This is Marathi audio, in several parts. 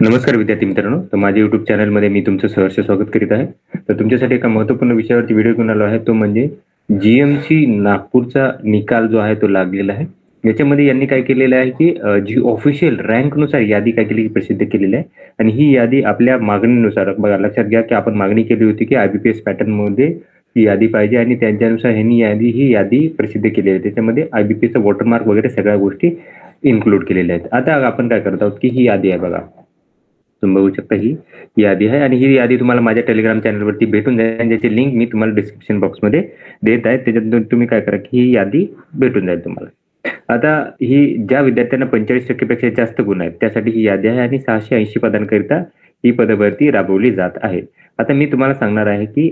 नमस्कार विद्यार्थी मित्रांनो, तर माझ्या YouTube चॅनलमध्ये मी तुमचं सहर्ष स्वागत करीत आहे. तर तुमच्यासाठी एका महत्त्वपूर्ण विषयावरती व्हिडिओ घेऊन आलो आहे, तो म्हणजे GMC नागपूरचा निकाल जो आहे तो लागलेला आहे. याच्यामध्ये यांनी काय केलेलं आहे की जी ऑफिशियल रँकनुसार यादी काय केली प्रसिद्ध केलेली आहे आणि ही यादी आपल्या मागणीनुसार बघा लक्षात घ्या की आपण मागणी केली होती की IBPS पॅटर्नमध्ये ही यादी पाहिजे आणि त्यांच्यानुसार ह्यांनी ही यादी प्रसिद्ध केली आहे. त्याच्यामध्ये IBPSचा वॉटरमार्क वगैरे सगळ्या गोष्टी इन्क्लूड केलेल्या आहेत. आता आपण काय करत आहोत की ही यादी आहे बघा. तुम्ही बघू शकता ही यादी आहे आणि ही यादी तुम्हाला माझ्या टेलिग्राम चॅनलवरती भेटून जाईल, ज्याची लिंक मी तुम्हाला डिस्क्रिप्शन बॉक्समध्ये देत आहे. त्याच्यातून तुम्ही काय करा की ही यादी भेटून जाईल तुम्हाला. आता ही ज्या विद्यार्थ्यांना 45% पेक्षा जास्त गुण आहेत त्यासाठी ही यादी आहे आणि 680 पदांकरिता ही पदभरती राबवली जात आहे. आता मी तुम्हाला सांगणार आहे की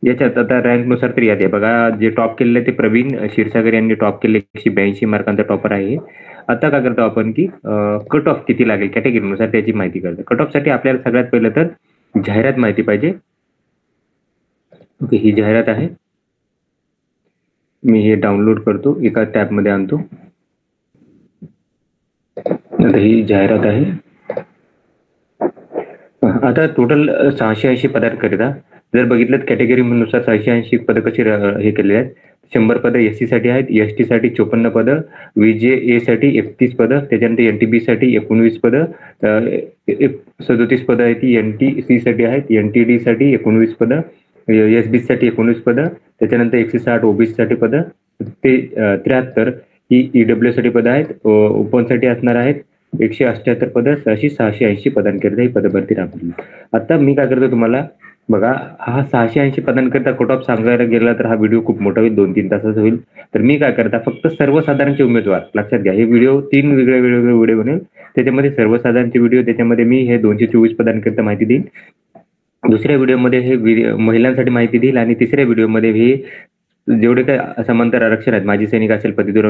याच्यात आता रँकनुसार तर यादी आहे बघा. जे टॉप केलेले ते प्रवीण क्षीरसागर यांनी टॉप केले, 182 मार्कांचा टॉपर आहे. आता काय करतो आपण की कट ऑफ किती लागेल कॅटेगरीनुसार त्याची माहिती करतो. कट ऑफ साठी आपल्याला सगळ्यात पहिलं तर जाहिरात माहिती पाहिजे. ओके, ही जाहिरात आहे. मी हे डाउनलोड करतो, एका टॅब मध्ये आणतो. आता ही जाहिरात आहे. आता टोटल 680 पदांकरिता जर बघितलं कॅटेगरीनुसार 680 पद कशी हे केलेले आहेत. 100 पद SC साठी आहेत, ST साठी 54 पद, VJA साठी 31 पद, त्याच्यानंतर NTB साठी 19 पद, 37 पद आहेत ती NTC साठी आहेत, NTD साठी 19 पद, SB साठी 19 पद, त्याच्यानंतर 160 OBC साठी पद, ते 73 ही EW साठी पद आहेत, ओपन साठी असणार आहेत 178 पद, अशी 680 पदांकरिता ही पदभरती राबवली. आता मी काय करतो तुम्हाला बघा, हा 680 पदांकरिता कट ऑफ सांगायला गेला तर हा व्हिडिओ खूप मोठा होईल, 2-3 तासाचा होईल. तर मी काय करता फक्त सर्वसाधारणचे उमेदवार लक्षात घ्या. हे व्हिडिओ 3 वेगवेगळे व्हिडिओ बनेल. त्याच्यामध्ये सर्वसाधारणचे व्हिडिओ, त्याच्यामध्ये मी हे 224 पदांकरिता माहिती देईन. दुसऱ्या व्हिडिओमध्ये हे महिलांसाठी माहिती देईल आणि तिसऱ्या व्हिडिओमध्ये हे जेवढे काही समांतर आरक्षण आहेत, माजी सैनिक असेल, पदवीधर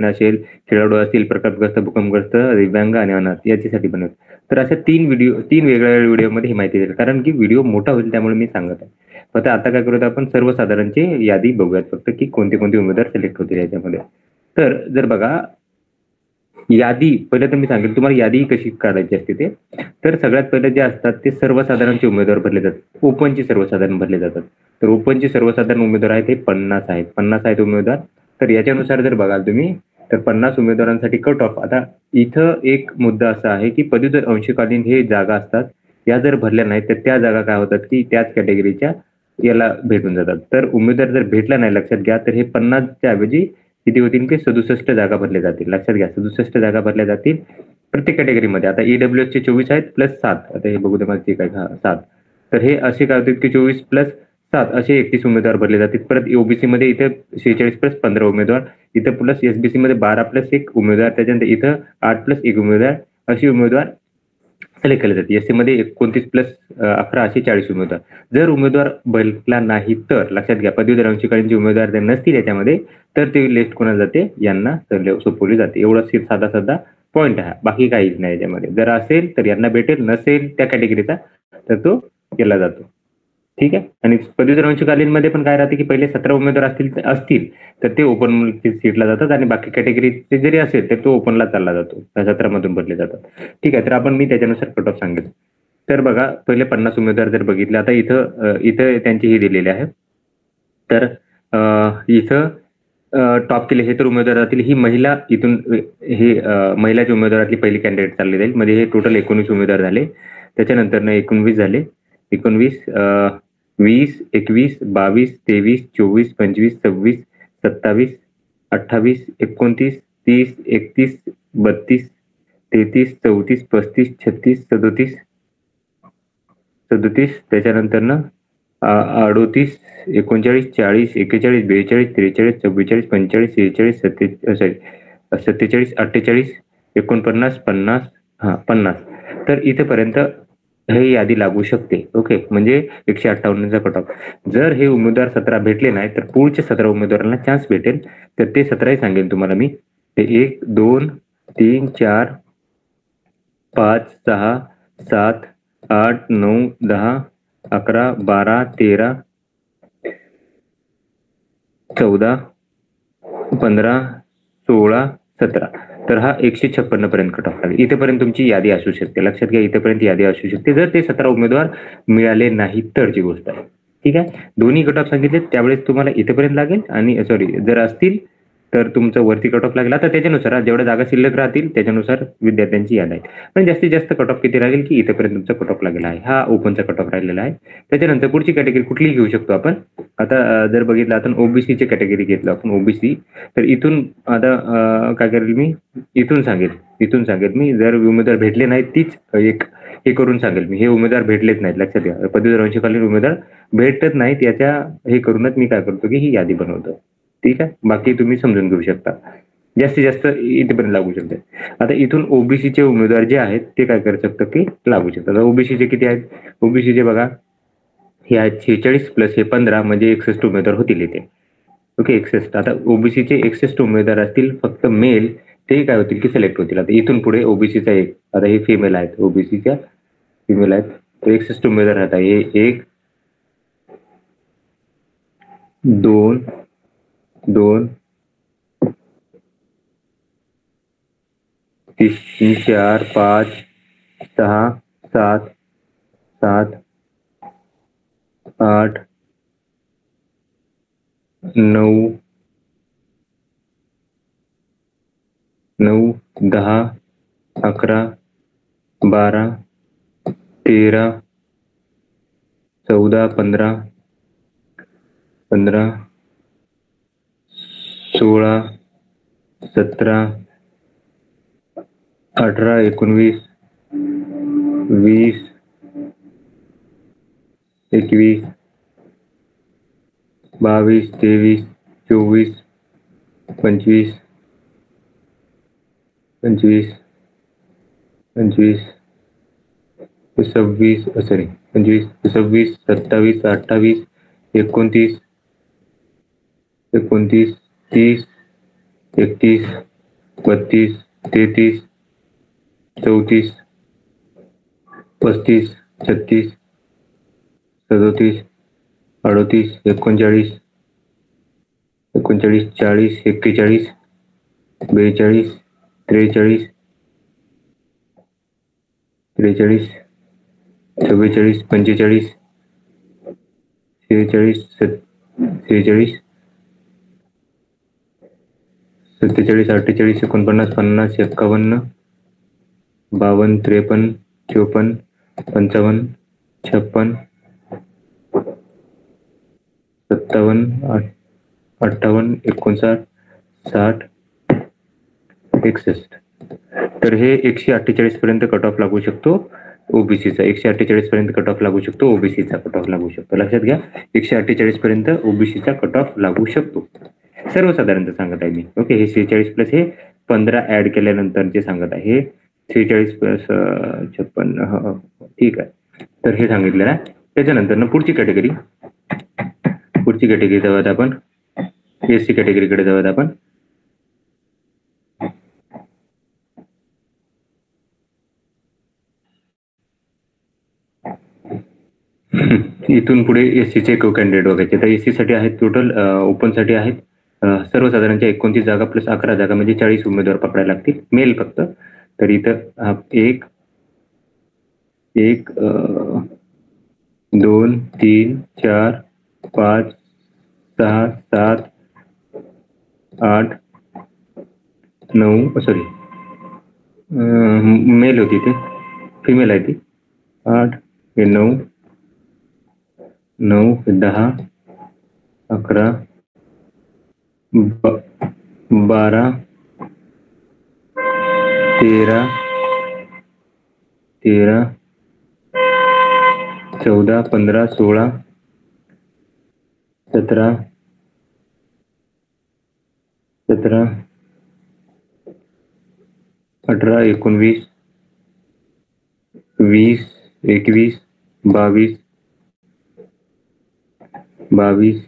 असेल, खेळाडू असतील, प्रकल्पग्रस्त, भूकंपग्रस्त, दिव्यांग आणि अनाथ याच्यासाठी बनवत. तर अशा 3 वेगवेगळ्या व्हिडिओमध्ये ही माहिती देईल, कारण की व्हिडिओ मोठा होईल त्यामुळे मी सांगत आहे. फक्त आता काय करूयात आपण सर्वसाधारणची यादी बघूयात फक्त की कोणते कोणते उमेदवार सिलेक्ट होतील याच्यामध्ये. तर जर बघा यादी पहिलं तर मी सांगेल तुम्हाला यादी कशी काढायची असते ते. तर सगळ्यात पहिले जे असतात ते सर्वसाधारणचे उमेदवार भरले जातात, ओपनचे सर्वसाधारण भरले जातात. तर ओपनचे सर्वसाधारण उमेदवार आहेत हे 50 आहेत, 50 आहेत उमेदवार. तर याच्यानुसार जर बघाल तुम्ही तर 50 उमेदवारांसाठी कट ऑफ. आता इथं एक मुद्दा असा आहे की पदवीधर अंशकालीन हे जागा असतात, या जर भरल्या नाहीत तर त्या जागा काय होतात की त्याच कॅटेगरीच्या याला भेटून जातात. तर उमेदवार जर भेटला नाही लक्षात घ्या तर हे 50च्या ऐवजी किती होतील की 67 जागा भरल्या जातील. लक्षात घ्या 67 जागा भरल्या जातील प्रत्येक कॅटेगरीमध्ये. आता EWS चे 24 आहेत प्लस 7. आता हे बघू दे मला ठीक आहे 7. तर हे असे काय होतील की 24 प्लस 7 असे 31 उमेदवार भरले जातील. परत OBC मध्ये इथे 46 प्लस 15 उमेदवार, इथं प्लस SBC मध्ये 12 प्लस 1 उमेदवार, त्याच्यानंतर इथं 8 प्लस 1 उमेदवार अशी उमेदवार सिलेक्ट केले जाते. SC मध्ये 29 प्लस 11 असे 40 उमेदवार. जर उमेदवार भेटला नाही तर लक्षात घ्या पदवीधर अंशकालीन जे उमेदवार जर नसतील याच्यामध्ये तर ते लिस्ट कोणाला जाते, यांना सोपवली जाते. एवढा साधा पॉईंट आहे, बाकी काहीच नाही याच्यामध्ये. जर असेल तर यांना भेटेल, नसेल त्या कॅटेगरीचा तर तो केला जातो. ठीक आहे. आणि पदवीधर अंशकालीन मध्ये पण काय राहते की पहिले 17 उमेदवार असतील तर ते ओपन सीटला जातात आणि बाकी कॅटेगरीचे जरी असेल तर तो ओपनला चालला जातो, 17 मधून भरले जातात. ठीक आहे. तर मी त्याच्यानुसार कट ऑफ सांगेल. तर बघा पहिले 50 उमेदवार जर बघितले, आता इथं त्यांची ही दिलेली आहे. तर इथं टॉप केले हे तर उमेदवार राहतील. ही महिला इथून हे महिलाच्या उमेदवारातली पहिली कॅन्डिडेट चालली जाईल. म्हणजे हे टोटल 19 उमेदवार झाले. त्याच्यानंतर 19 झाले, 19 20 21 22 23 24 25 26 27 28 29 30 31 32 33 34 35 36 37 37, त्याच्यानंतर 38 39 40 41 42 43 44 45 46 47 47 48 49 50 50. तर इथेपर्यंत हे यादी लागू शकते. ओके, म्हणजे 158चा कट ऑफ. जर हे उमेदवार 17 भेटले नाही तर पुढच्या 17 उमेदवारांना चान्स भेटेल. तर ते 17 सांगेल तुम्हाला मी. ते 1 2 3 4 5 6 7 8 9 10 11 12 13 14 15 16 17. तर हा 156 पर्यंत कट ऑफ लागेल. इथेपर्यंत तुमची यादी असू शकते. लक्षात घ्या, इथेपर्यंत यादी असू शकते जर ते 17 उमेदवार मिळाले नाही तरची गोष्ट आहे. ठीक आहे. दोन्ही कट ऑफ सांगितले त्यावेळेस तुम्हाला इथेपर्यंत लागेल आणि सॉरी जर असतील तर तुमचं वरती कट ऑफ लागला तर त्याच्यानुसार जेवढ्या जागा शिल्लक राहतील त्याच्यानुसार विद्यार्थ्यांची याद आहे. पण जास्तीत जास्त कट ऑफ किती राहील की इथेपर्यंत तुमचा कट ऑफ लागलेला आहे. हा ओपनचा कट ऑफ राहिलेला आहे. त्याच्यानंतर पुढची कॅटेगरी कुठलीही घेऊ शकतो आपण. आता जर बघितलं आपण ओबीसीची कॅटेगरी घेतलं आपण ओबीसी तर इथून आता काय करेल मी इथून सांगेल मी जर उमेदवार भेटले नाहीत तीच एक हे करून सांगेल मी हे उमेदवार भेटलेच नाहीत. लक्षात घ्या, पदवीधर अंशकालीन उमेदवार भेटत नाहीत याच्या हे करूनच मी काय करतो की ही यादी बनवतो. ठीक आहे. बाकी तुम्ही समजून घेऊ शकता. जास्तीत जास्त इथेपर्यंत लागू शकते. आता इथून ओबीसीचे उमेदवार जे आहेत ते काय करू शकतात की लागू शकतात. ओबीसीचे किती आहेत? ओबीसीचे बघा हे आहेत 46 प्लस हे 15 म्हणजे 61 उमेदवार होतील इथे. ओके 61. आता ओबीसीचे 61 उमेदवार असतील फक्त मेल ते काय होतील की सिलेक्ट होतील. आता इथून पुढे ओबीसीचा एक आता हे फिमेल आहेत ओबीसीच्या फिमेल आहेत तर 61 उमेदवार राहत आहे. हे 1 2 2 3 4 5 6 7 7 8 9 9 10 11 12 13 14 15 15 16 17 18 19 20 21 22 23 24 25 25 25 26 सॉरी 25 26 27 28 29 29 30 31 32 33 34 35 36 37 38 39 39 40 41 42 43 43 44 45 46 46 47 48 49 50 51 52 53 54 55 56 57 58 59 60 61. तर हे 148 पर्यंत कट ऑफ लागू शकतो ओबीसीचा. 148 पर्यंत कट ऑफ लागू शकतो ओबीसीचा कट ऑफ लागू शकतो. लक्षात घ्या 148 पर्यंत ओबीसीचा कट ऑफ लागू शकतो. सर्वसाधारणतः सांगत आहे मी. ओके हे 46 प्लस हे 15 ऍड केल्यानंतर जे सांगत आहे हे 46 प्लस 56 ठीक आहे. तर हे सांगितलेलं आहे. त्याच्यानंतर पुढची कॅटेगरी जाऊयात आपण एससी कॅटेगरीकडे जाऊयात आपण. इथून पुढे एससीचे कॅन्डिडेट बघायचे. तर एससी साठी आहेत टोटल ओपन साठी आहेत सर्वसाधारणच्या 29 जागा प्लस 11 जागा म्हणजे 40 उमेदवार पकडायला लागतील मेल फक्त. तर इथं 1 1 2 3 4 5 6 7 8 9 सॉरी मेल होती ते फिमेल आहे ती 8 हे 9 9 10 11 12 13 13 14 15 16 17 17 18 19 20 21 22 22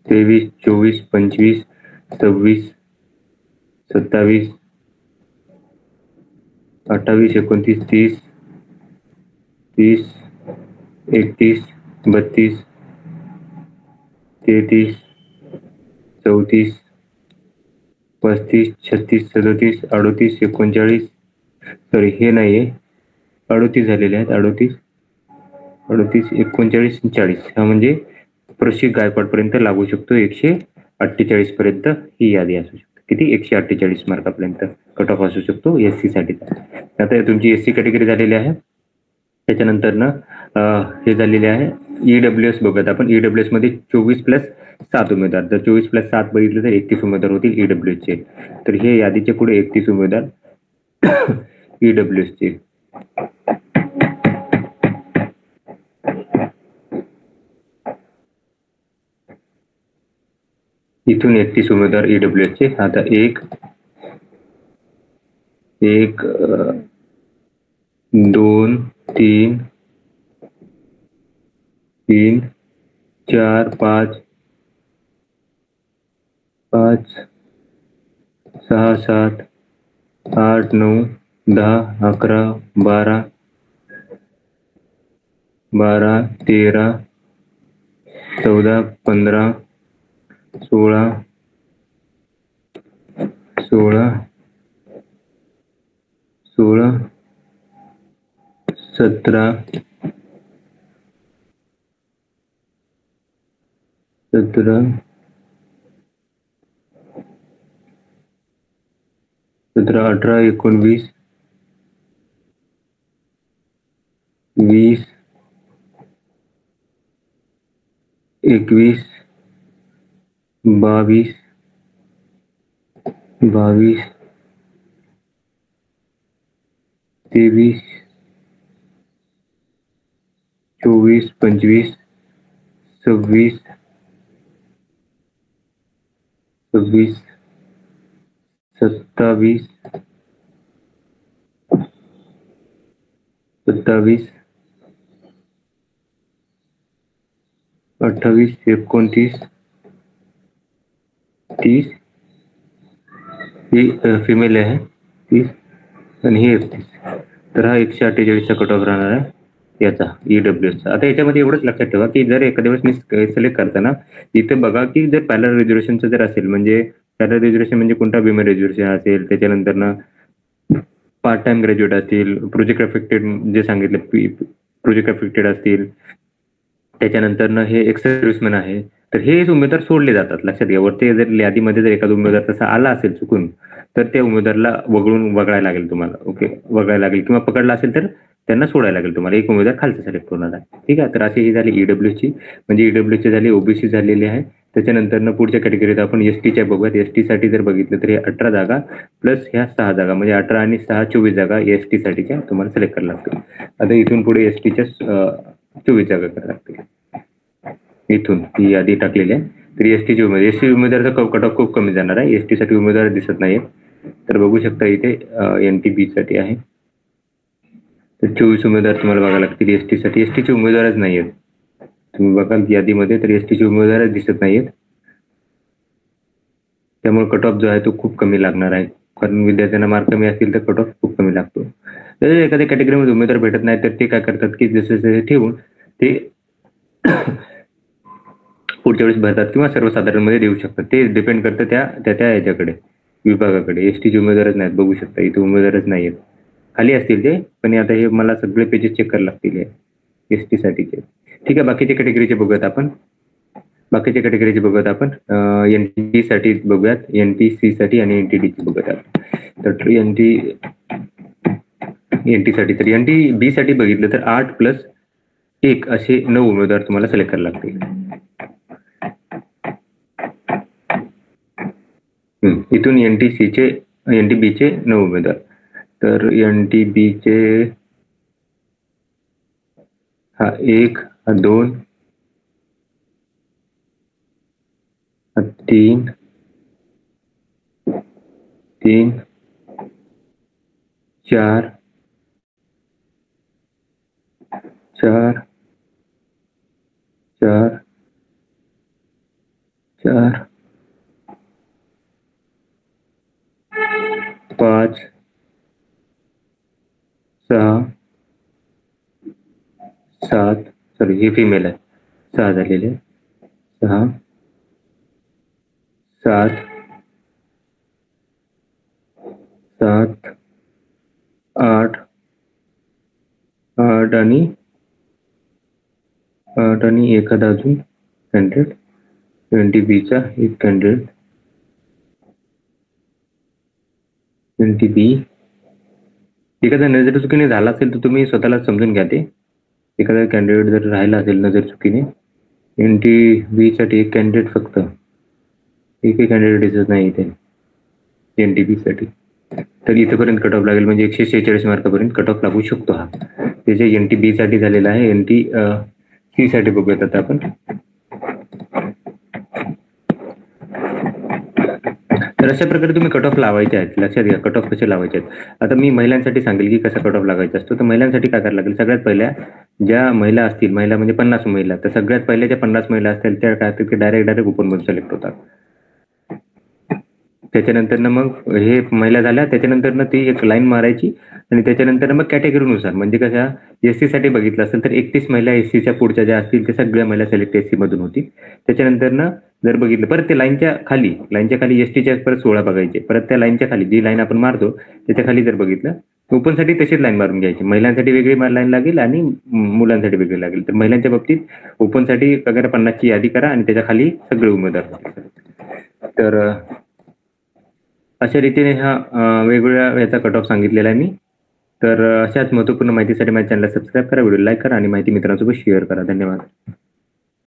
23 24 25 26 27 28 29 30 30 31 32 33 34 35, 36, 37, 38, 39, सॉरी हे नाहीये, 38 झालेले आहेत. 38, 38, 39, 40 हा म्हणजे प्रशिक गायकवाड पर्यंत लागू शकतो. 148 पर्यंत ही यादी असू शकते. किती? 148 मार्कापर्यंत कट ऑफ असू शकतो एससी साठी. आता तुमची एससी कॅटेगरी झालेली आहे. त्याच्यानंतर ना हे झालेले आहे ईडब्ल्यूएस बघत आपण. ईडब्ल्यूएस मध्ये 24+7 उमेदवार. जर 24+7 बघितलं तर 31 उमेदवार होतील ईडब्ल्यूएस चे. तर हे यादीचे पुढे 31 उमेदवार ईडब्ल्यूएस चे. इथून 31 उमेदवार ईडब्ल्यूएस चे. आता 1 2 3 4 5 6 7 8 9 10 11 12 13 14 15 16 17 18 19 20 21 22 23 24 25 26 27 28 29 29 30 ही फिमेल आहे 30 आणि ही 31. तर हा 148चा कट ऑफ राहणार आहे याचा ईडब्ल्यूएसचा. आता याच्यामध्ये एवढंच लक्षात ठेवा की जर एखाद्या वेळेस मी सिलेक्ट करताना इथे बघा की जर पॅरलल रिझर्वेशनचं जर असेल, म्हणजे पॅरलल रिझर्वेशन म्हणजे कोणता विमेन रिझर्वेशन असेल, त्याच्यानंतर ना पार्ट टाइम ग्रॅज्युएट असतील, प्रोजेक्ट अफेक्टेड जे सांगितले प्रोजेक्ट अफेक्टेड असतील, त्याच्यानंतर ना हे एक्स सर्व्हिसमॅन आहे, तर हे उमेदवार सोडले जातात. लक्षात घ्या. वरती जर यादीमध्ये जर एखादा उमेदवार तसा आला असेल चुकून, तर त्या उमेदवाराला वगळायला लागेल तुम्हाला. ओके, वगळायला लागेल किंवा पकडला असेल तर त्यांना सोडायला लागेल तुम्हाला. एक उमेदवार खालचा सिलेक्ट होणार आहे. ठीक आहे. तर अशी ही झाली ईडब्ल्यूची, म्हणजे ईडब्ल्यूची झाली, ओबीसी झालेली आहे. त्याच्यानंतर पुढच्या कॅटेगरीत आपण एसटीच्या बघूयात. एसटी साठी जर बघितलं तर हे 18 जागा प्लस ह्या 6 जागा, म्हणजे 18 आणि 6 24 जागा एसटी साठीच्या तुम्हाला सिलेक्ट करायला लागतील. आता इथून पुढे एसटीच्या 24 जागा करायला लागतील. इथून ही यादी टाकलेली आहे. तर एसटी उमेदवाराचा कट ऑफ खूप कमी जाणार आहे. एसटी साठी उमेदवार दिसत नाहीये. तर बघू शकता इथे एनटीबी साठी आहे. तर 24 उमेदवार तुम्हाला बघायला लागतील एसटी साठी. एसटीचे उमेदवारच नाहीयेत. तुम्ही बघाल यादीमध्ये तर एसटीचे उमेदवारच दिसत नाहीयेत. त्यामुळे कट ऑफ जो आहे तो खूप कमी लागणार आहे. कारण विद्यार्थ्यांना मार्क कमी असतील तर कट ऑफ खूप कमी लागतो. तर एखाद्या कॅटेगरीमध्ये उमेदवार भेटत नाही तर ते काय करतात की जसे ठेवून ते पुढच्या वेळेस भरतात किंवा सर्वसाधारण मध्ये देऊ शकतात. ते डिपेंड करतं त्या याच्याकडे, विभागाकडे. एसटीचे उमेदवारच नाहीत. बघू शकता इथे उमेदवारच नाहीयेत. खाली असतील ते, पण आता हे मला सगळे पेजेस चेक करायला लागतील एसटी साठीचे. ठीक आहे. बाकीच्या कॅटेगरीचे बघूयात आपण. एनटी साठी बघूयात, एनटीसी साठी आणि एनटीडी बघूयात. तर एनटी साठी, तर एनटी बी साठी बघितलं तर 8+1 असे 9 उमेदवार तुम्हाला सिलेक्ट करायला लागतील. इथून एनटीबी चे 9 उमेदवार. तर एनटीबी चे 1 2 3 4 4 4 4 5 6 7, सॉरी ही फिमेल आहे, 6 झालेले, 6 7 7, 8, 8 आणि एखादा अजून कॅन्डिडेट 20B एक कॅन्डिडेट 20B एखादा नजर चुकीने झाला असेल तर तुम्ही स्वतःला समजून घ्या. ते एखादा कॅन्डिडेट जर राहिला असेल नजर चुकीने 20B साठी एक कॅन्डिडेट फक्त एकही कॅन्डिडेट दिसत नाही इथे NTB साठी. तर इथेपर्यंत कट ऑफ लागेल म्हणजे 146 मार्कापर्यंत कट ऑफ लागू शकतो. हा त्याचे NTB साठी झालेला आहे. NTC साठी बघूयात आता आपण. तर अशा प्रकारे तुम्ही कट ऑफ लावायचे आहेत. लक्षात घ्या कट ऑफ कसे लावायचे आहेत. आता मी महिलांसाठी सांगेल की कसा कट ऑफ लावायचा असतो. तर महिलांसाठी काय करायला लागेल, सगळ्यात पहिल्या ज्या महिला असतील, महिला म्हणजे 50 महिला, तर सगळ्यात पहिल्या ज्या 50 महिला असतील त्या काय ते डायरेक्ट ओपन मधून सिलेक्ट होतात. त्याच्यानंतर ना मग हे महिला झाल्या, त्याच्यानंतर ना ती एक लाईन मारायची आणि त्याच्यानंतर मग कॅटेगरीनुसार म्हणजे कशा SC साठी बघितलं असेल तर 31 महिला SCच्या पुढच्या ज्या असतील त्या सगळ्या महिला सिलेक्ट SC मधून होती. त्याच्यानंतर ना जर बघितलं परत ते लाईनच्या खाली STच्या परत 16 बघायचे. परत त्या लाईनच्या खाली जी लाईन आपण मारतो त्याच्या खाली जर बघितलं ओपन साठी तशीच लाईन मारून घ्यायची. महिलांसाठी वेगळी लाईन लागेल आणि मुलांसाठी वेगळी लागेल. तर महिलांच्या बाबतीत ओपन साठी वगैरे 50ची यादी करा आणि त्याच्या खाली सगळे उमेदवार. तर अशा रीतीने हा वेगवेगळ्या याचा कट ऑफ सांगितलेला आहे मी. तर अशाच महत्त्वपूर्ण माहितीसाठी माझ्या चॅनलला सबस्क्राईब करा, व्हिडिओ लाईक करा आणि माहिती मित्रांसोबत शेअर करा. धन्यवाद.